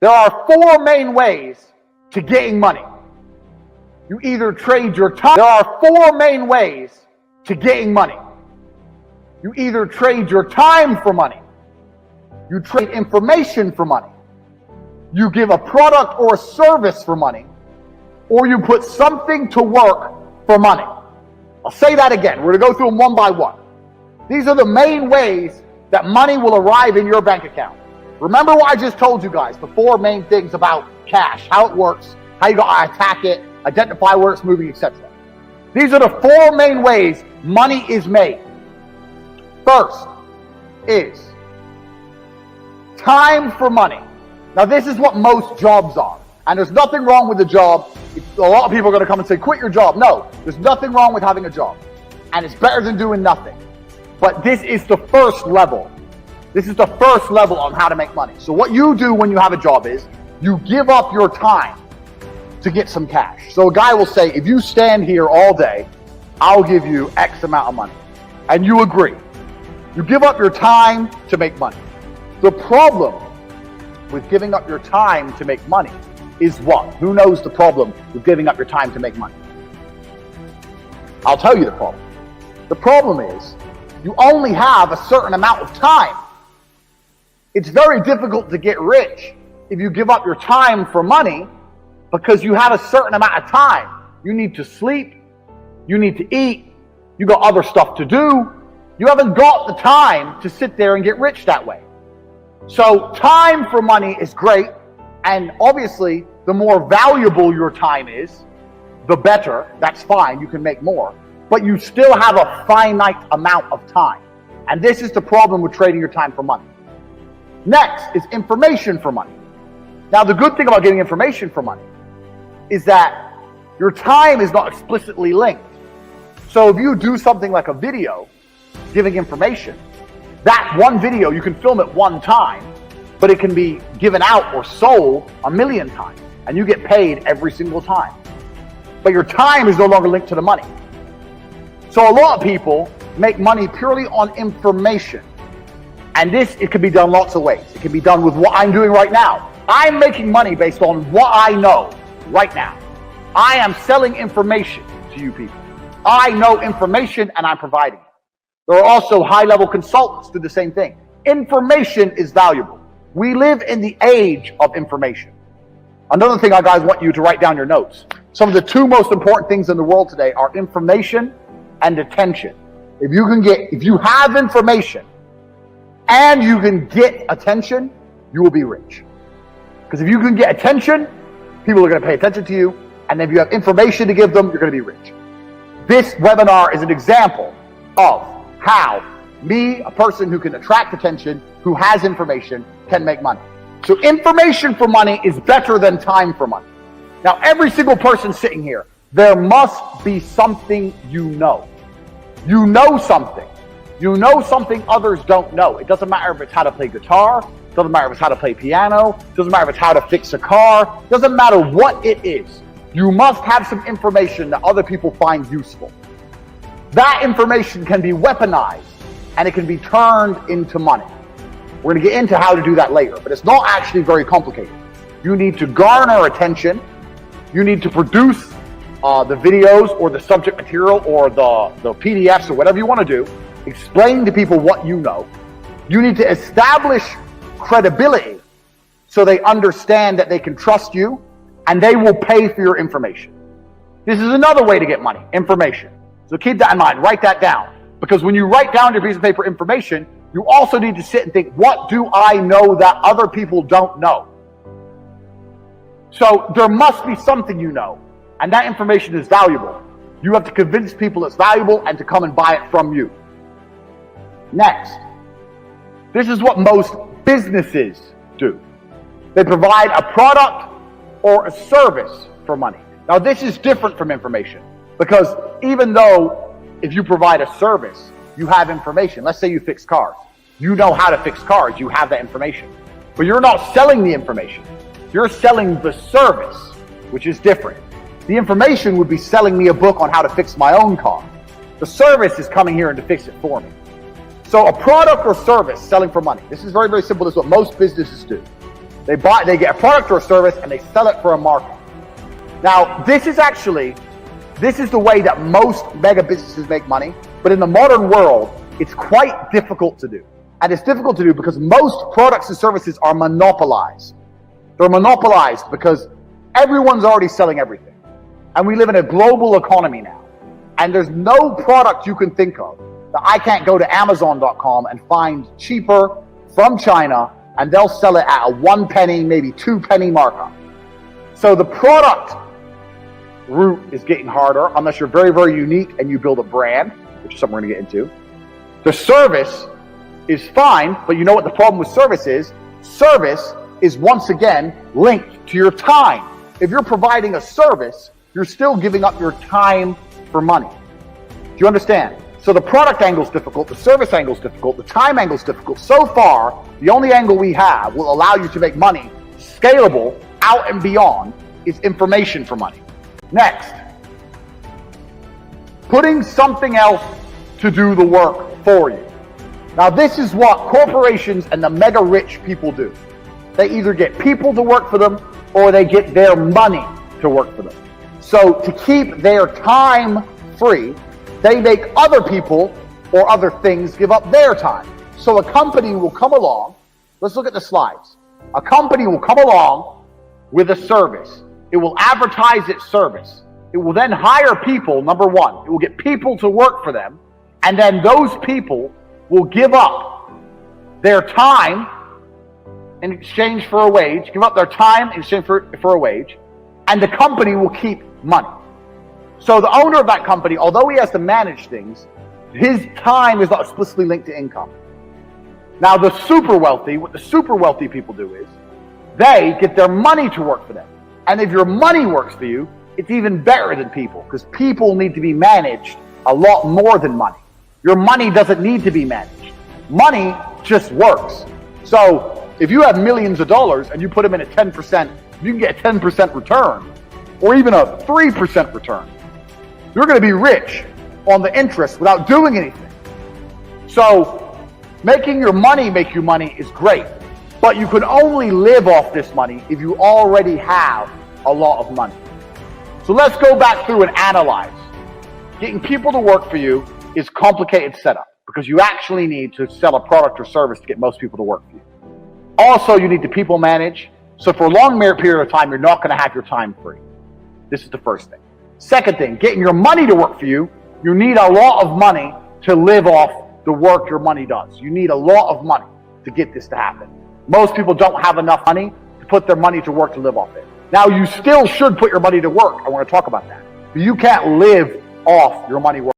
There are four main ways to getting money. You either trade your time. There are four main ways to getting money. You either trade your time for money. You trade information for money. You give a product or a service for money. Or you put something to work for money. I'll say that again. We're going to go through them one by one. These are the main ways that money will arrive in your bank account. Remember what I just told you guys, the four main things about cash, how it works, how you got to attack it, identify where it's moving, etc. These are the four main ways money is made. First is time for money. Now this is what most jobs are. And there's nothing wrong with the job. A lot of people are going to come and say, quit your job. No, there's nothing wrong with having a job. And it's better than doing nothing. But this is the first level. This is the first level on how to make money. So what you do when you have a job is you give up your time to get some cash. So a guy will say, if you stand here all day, I'll give you X amount of money. And you agree. You give up your time to make money. The problem with giving up your time to make money is what? Who knows the problem with giving up your time to make money? I'll tell you the problem. The problem is you only have a certain amount of time. It's very difficult to get rich if you give up your time for money because you have a certain amount of time. You need to sleep. You need to eat. You got other stuff to do. You haven't got the time to sit there and get rich that way. So time for money is great. And obviously, the more valuable your time is, the better. That's fine. You can make more. But you still have a finite amount of time. And this is the problem with trading your time for money. Next is information for money. Now, the good thing about getting information for money is that your time is not explicitly linked. So if you do something like a video giving information, that one video, you can film it one time, but it can be given out or sold 1,000,000 times, and you get paid every single time. But your time is no longer linked to the money. So a lot of people make money purely on information. And it can be done lots of ways. It can be done with what I'm doing right now. I'm making money based on what I know right now. I am selling information to you people. I know information and I'm providing it. There are also high-level consultants who do the same thing. Information is valuable. We live in the age of information. Another thing I guys want you to write down your notes. Some of the two most important things in the world today are information and attention. If you have information and you can get attention, you will be rich. Because if you can get attention, people are going to pay attention to you. And if you have information to give them, you're going to be rich. This webinar is an example of how me, a person who can attract attention, who has information, can make money. So information for money is better than time for money. Now, every single person sitting here, there must be something you know. You know something. You know something others don't know. It doesn't matter if it's how to play guitar. It doesn't matter if it's how to play piano. It doesn't matter if it's how to fix a car. It doesn't matter what it is. You must have some information that other people find useful. That information can be weaponized and it can be turned into money. We're going to get into how to do that later, but it's not actually very complicated. You need to garner attention. You need to produce the videos or the subject material or the PDFs or whatever you want to do. Explain to people what you know. You need to establish credibility so they understand that they can trust you and they will pay for your information. This is another way to get money, information. So keep that in mind, write that down. Because when you write down your piece of paper information, you also need to sit and think, what do I know that other people don't know? So there must be something you know, and that information is valuable. You have to convince people it's valuable and to come and buy it from you. Next, this is what most businesses do. They provide a product or a service for money. Now, this is different from information because even though if you provide a service, you have information. Let's say you fix cars. You know how to fix cars. You have that information. But you're not selling the information. You're selling the service, which is different. The information would be selling me a book on how to fix my own car. The service is coming here and to fix it for me. So a product or service selling for money. This is very, very simple. This is what most businesses do. They get a product or a service and they sell it for a markup. Now, this is the way that most mega businesses make money, but in the modern world, it's quite difficult to do. And it's difficult to do because most products and services are monopolized. They're monopolized because everyone's already selling everything. And we live in a global economy now. And there's no product you can think of that I can't go to Amazon.com and find cheaper from China, and they'll sell it at a 1 penny, maybe 2 penny markup. So the product route is getting harder unless you're very, very unique and you build a brand, which is something we're going to get into. The service is fine, but you know what the problem with service is? Service is once again linked to your time. If you're providing a service, you're still giving up your time for money. Do you understand? So the product angle is difficult, the service angle is difficult, the time angle is difficult. So far, the only angle we have will allow you to make money scalable out and beyond is information for money. Next, putting something else to do the work for you. Now, this is what corporations and the mega rich people do. They either get people to work for them or they get their money to work for them. So to keep their time free, they make other people or other things give up their time. So a company will come along. Let's look at the slides. A company will come along with a service. It will advertise its service. It will then hire people, number one. It will get people to work for them. And then those people will give up their time in exchange for a wage, give up their time in exchange for a wage, and the company will keep money. So the owner of that company, although he has to manage things, his time is not explicitly linked to income. Now the super wealthy, what the super wealthy people do is, they get their money to work for them. And if your money works for you, it's even better than people, because people need to be managed a lot more than money. Your money doesn't need to be managed. Money just works. So if you have millions of dollars and you put them in at 10%, you can get a 10% return, or even a 3% return. You're going to be rich on the interest without doing anything. So making your money make you money is great, but you can only live off this money if you already have a lot of money. So let's go back through and analyze. Getting people to work for you is complicated setup because you actually need to sell a product or service to get most people to work for you. Also, you need to people manage. So for a long period of time, you're not going to have your time free. This is the first thing. Second thing, getting your money to work for you, you need a lot of money to live off the work your money does. You need a lot of money to get this to happen. Most people don't have enough money to put their money to work to live off it. Now, you still should put your money to work. I want to talk about that. But you can't live off your money work.